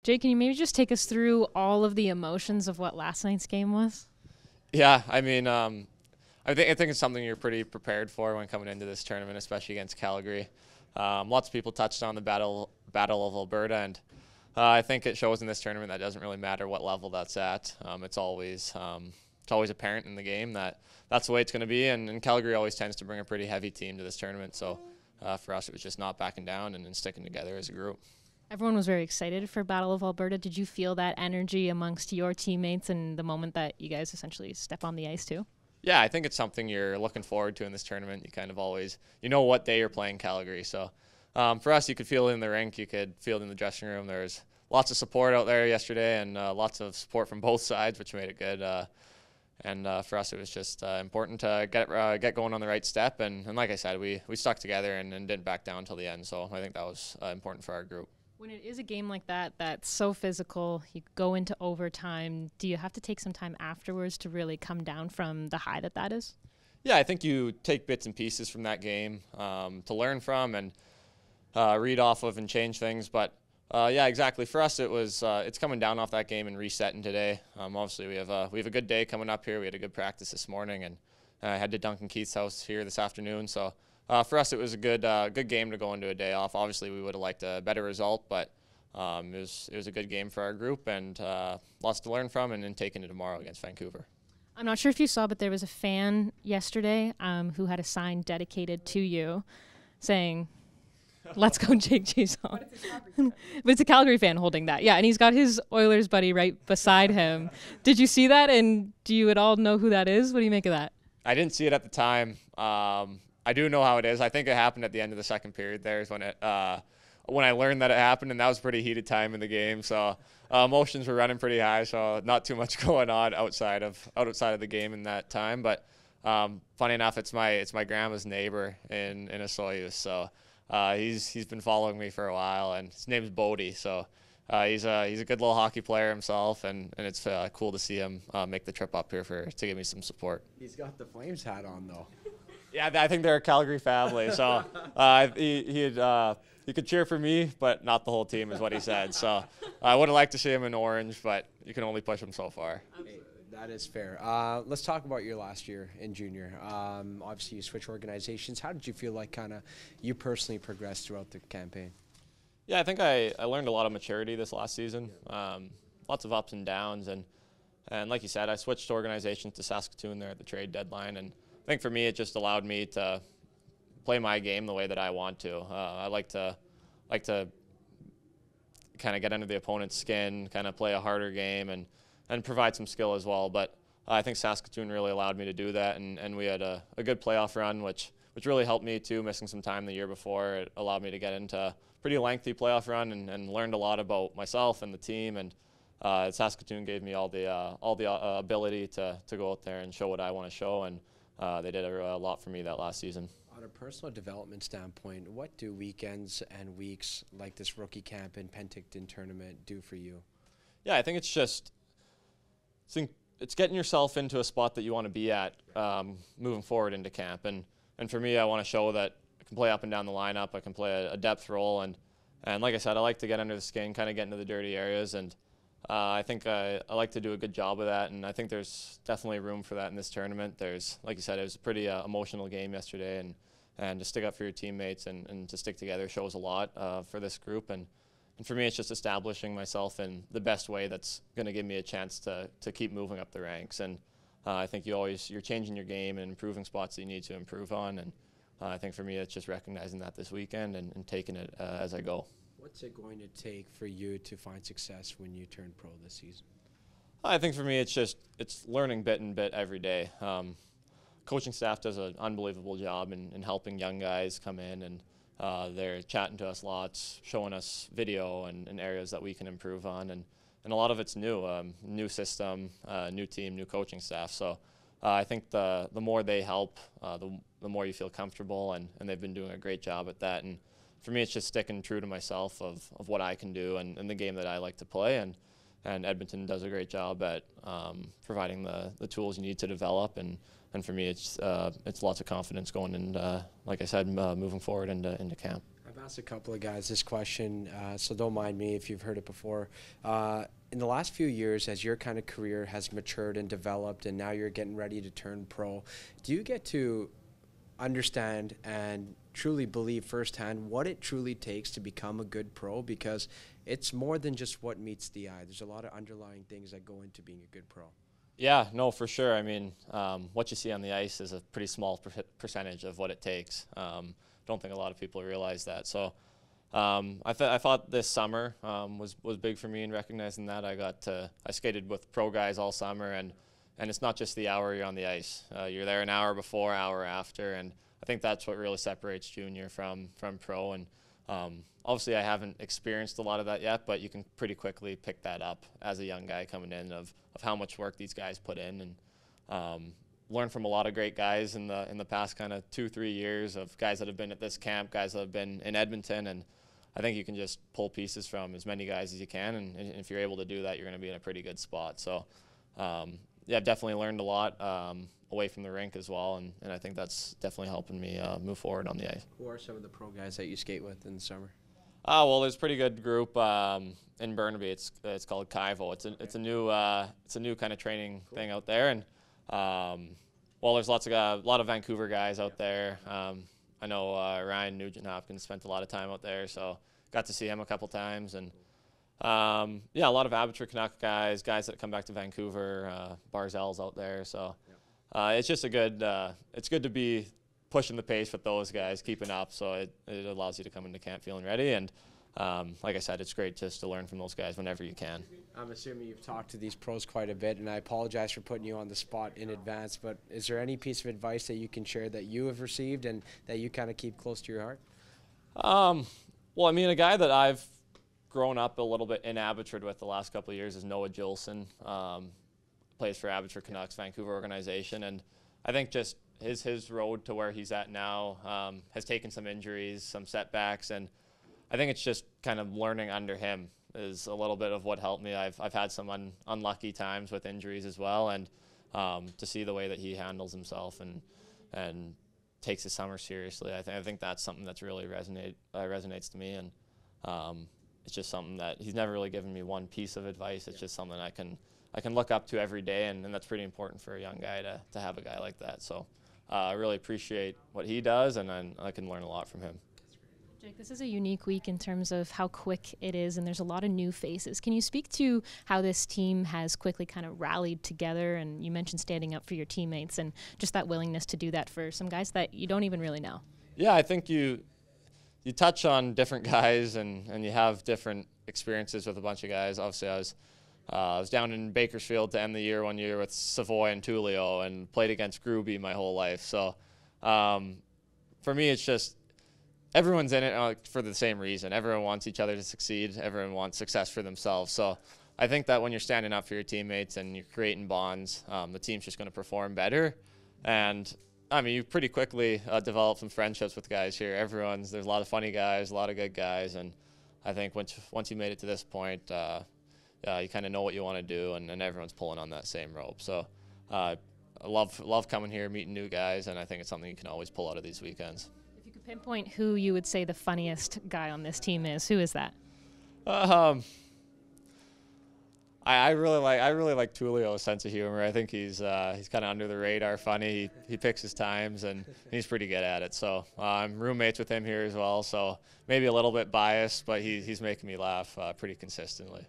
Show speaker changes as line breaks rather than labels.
Jake, can you maybe just take us through all of the emotions of what last night's game was?
Yeah, I mean, I think it's something you're pretty prepared for when coming into this tournament, especially against Calgary. Lots of people touched on the battle of Alberta, and I think it shows in this tournament that it doesn't really matter what level that's at. It's always apparent in the game that that's the way it's going to be, and Calgary always tends to bring a pretty heavy team to this tournament. So for us, it was just not backing down and sticking together as a group.
Everyone was very excited for Battle of Alberta. Did you feel that energy amongst your teammates in the moment that you guys essentially step on the ice too?
Yeah, I think it's something you're looking forward to in this tournament. You kind of always, what day you're playing Calgary. So for us, you could feel it in the rink. You could feel it in the dressing room. There's lots of support out there yesterday, and lots of support from both sides, which made it good. And for us, it was just important to get going on the right step. And like I said, we stuck together and didn't back down until the end. So I think that was important for our group.
When it is a game like that, that's so physical, you go into overtime, do you have to take some time afterwards to really come down from the high that is?
Yeah, I think you take bits and pieces from that game to learn from and read off of and change things. But yeah, exactly. For us, it's coming down off that game and resetting today. Obviously, we have a good day coming up here. We had a good practice this morning, and I head to Duncan Keith's house here this afternoon. So for us, it was a good game to go into a day off. Obviously, we would have liked a better result, but it was a good game for our group, and lots to learn from, and then taking it tomorrow against Vancouver.
I'm not sure if you saw, but there was a fan yesterday who had a sign dedicated to you saying, "Let's go, Jake Chiasson." But it's a Calgary fan holding that. Yeah, and he's got his Oilers buddy right beside him. Did you see that, and do you at all know who that is? What do you make of that?
I didn't see it at the time. I do know how it is. I think it happened at the end of the second period. There's when I learned that it happened, and that was a pretty heated time in the game. So emotions were running pretty high. So not too much going on outside of the game in that time. But funny enough, it's my grandma's neighbor in Osoyoos. So he's been following me for a while, and his name's Bodie. So he's a good little hockey player himself, and it's cool to see him make the trip up here to give me some support.
He's got the Flames hat on though.
Yeah, I think they're a Calgary family, so he could cheer for me, but not the whole team, is what he said. So I would have liked to see him in orange, but you can only push him so far.
Hey, that is fair. Let's talk about your last year in junior. Obviously, you switched organizations. How did you feel like you personally progressed throughout the campaign?
Yeah, I think I learned a lot of maturity this last season. Lots of ups and downs, and like you said, I switched organizations to Saskatoon there at the trade deadline, and I think for me, it just allowed me to play my game the way that I want to. I like to kind of get under the opponent's skin, kind of play a harder game, and provide some skill as well. But I think Saskatoon really allowed me to do that, and we had a good playoff run, which really helped me too, missing some time the year before. It allowed me to get into a pretty lengthy playoff run and learned a lot about myself and the team. And Saskatoon gave me all the ability to go out there and show what I want to show, and they did a lot for me that last season.
On a personal development standpoint, what do weekends and weeks like this rookie camp and Penticton tournament do for you?
Yeah, I think it's getting yourself into a spot that you want to be at moving forward into camp. And for me, I want to show that I can play up and down the lineup. I can play a depth role. And like I said, I like to get under the skin, kind of get into the dirty areas. And I think I like to do a good job of that, and I think there's definitely room for that in this tournament. Like you said, it was a pretty emotional game yesterday, and to stick up for your teammates and to stick together shows a lot for this group. And for me, it's just establishing myself in the best way that's going to give me a chance to keep moving up the ranks. And I think you're changing your game and improving spots that you need to improve on. And I think for me, it's just recognizing that this weekend and taking it as I go.
What's it going to take for you to find success when you turn pro this season?
I think for me, it's learning bit and bit every day. Coaching staff does an unbelievable job in helping young guys come in, and they're chatting to us lots, showing us video and areas that we can improve on, and a lot of it's new system, new team, new coaching staff. So I think the more they help, the more you feel comfortable, and they've been doing a great job at that. And for me, it's just sticking true to myself of what I can do and the game that I like to play. And Edmonton does a great job at providing the tools you need to develop. And for me, it's lots of confidence going in, like I said, moving forward into camp.
I've ask a couple of guys this question, so don't mind me if you've heard it before. In the last few years, as your kind of career has matured and developed, and now you're getting ready to turn pro, do you get to understand and truly believe firsthand what it truly takes to become a good pro? Because it's more than just what meets the eye. There's a lot of underlying things that go into being a good pro.
Yeah, no, for sure. I mean, what you see on the ice is a pretty small percentage of what it takes. Don't think a lot of people realize that. So I thought this summer was big for me in recognizing that. I skated with pro guys all summer, and it's not just the hour you're on the ice. You're there an hour before, hour after, and I think that's what really separates junior from pro. And obviously I haven't experienced a lot of that yet, but you can pretty quickly pick that up as a young guy coming in of how much work these guys put in, and learn from a lot of great guys in the past kind of 2-3 years, of guys that have been at this camp, guys that have been in Edmonton, and I think you can just pull pieces from as many guys as you can, and if you're able to do that, you're going to be in a pretty good spot. So yeah, I've definitely learned a lot away from the rink as well, and I think that's definitely helping me move forward on the ice.
Who are some of the pro guys that you skate with in the summer?
Well, there's a pretty good group in Burnaby. It's called Kaivo. It's a new kind of training thing out there, and well, there's a lot of Vancouver guys out there. I know Ryan Nugent-Hopkins spent a lot of time out there, so got to see him a couple times, and yeah, a lot of Abbotsford Canuck guys that come back to Vancouver. Barzell's out there, so it's just it's good to be pushing the pace with those guys, keeping up, so it allows you to come into camp feeling ready. And like I said, it's great just to learn from those guys whenever you can.
I'm assuming you've talked to these pros quite a bit, and I apologize for putting you on the spot in advance, but is there any piece of advice that you can share that you have received and that you kind of keep close to your heart?
Well, I mean, a guy that I've grown up a little bit in Abbotsford with the last couple of years is Noah Gilson. Plays for Abbotsford Canucks, Vancouver organization, and I think just his road to where he's at now has taken some injuries, some setbacks, and I think it's just kind of learning under him is a little bit of what helped me. I've had some unlucky times with injuries as well, and to see the way that he handles himself and takes his summer seriously, I think that's something that's really resonates to me, and it's just something that he's never really given me one piece of advice. It's just something I can look up to every day, and that's pretty important for a young guy to have a guy like that. So I really appreciate what he does, and I can learn a lot from him.
Jake, this is a unique week in terms of how quick it is, and there's a lot of new faces. Can you speak to how this team has quickly kind of rallied together? And you mentioned standing up for your teammates and just that willingness to do that for some guys that you don't even really know.
Yeah, I think you touch on different guys, and you have different experiences with a bunch of guys. Obviously, I was down in Bakersfield to end the year one year with Savoy and Tullio, and played against Gruby my whole life. So for me, it's just everyone's in it for the same reason. Everyone wants each other to succeed. Everyone wants success for themselves. So I think that when you're standing up for your teammates and you're creating bonds, the team's just going to perform better. And I mean, you pretty quickly develop some friendships with guys here. There's a lot of funny guys, a lot of good guys, and I think once you made it to this point, you kind of know what you want to do, and everyone's pulling on that same rope. So I love coming here, meeting new guys, and I think it's something you can always pull out of these weekends.
If you could pinpoint who you would say the funniest guy on this team is, who is that?
I really like Tullio's sense of humor. I think he's kind of under the radar, funny. He picks his times, and he's pretty good at it. So I'm roommates with him here as well. So maybe a little bit biased, but he's making me laugh pretty consistently.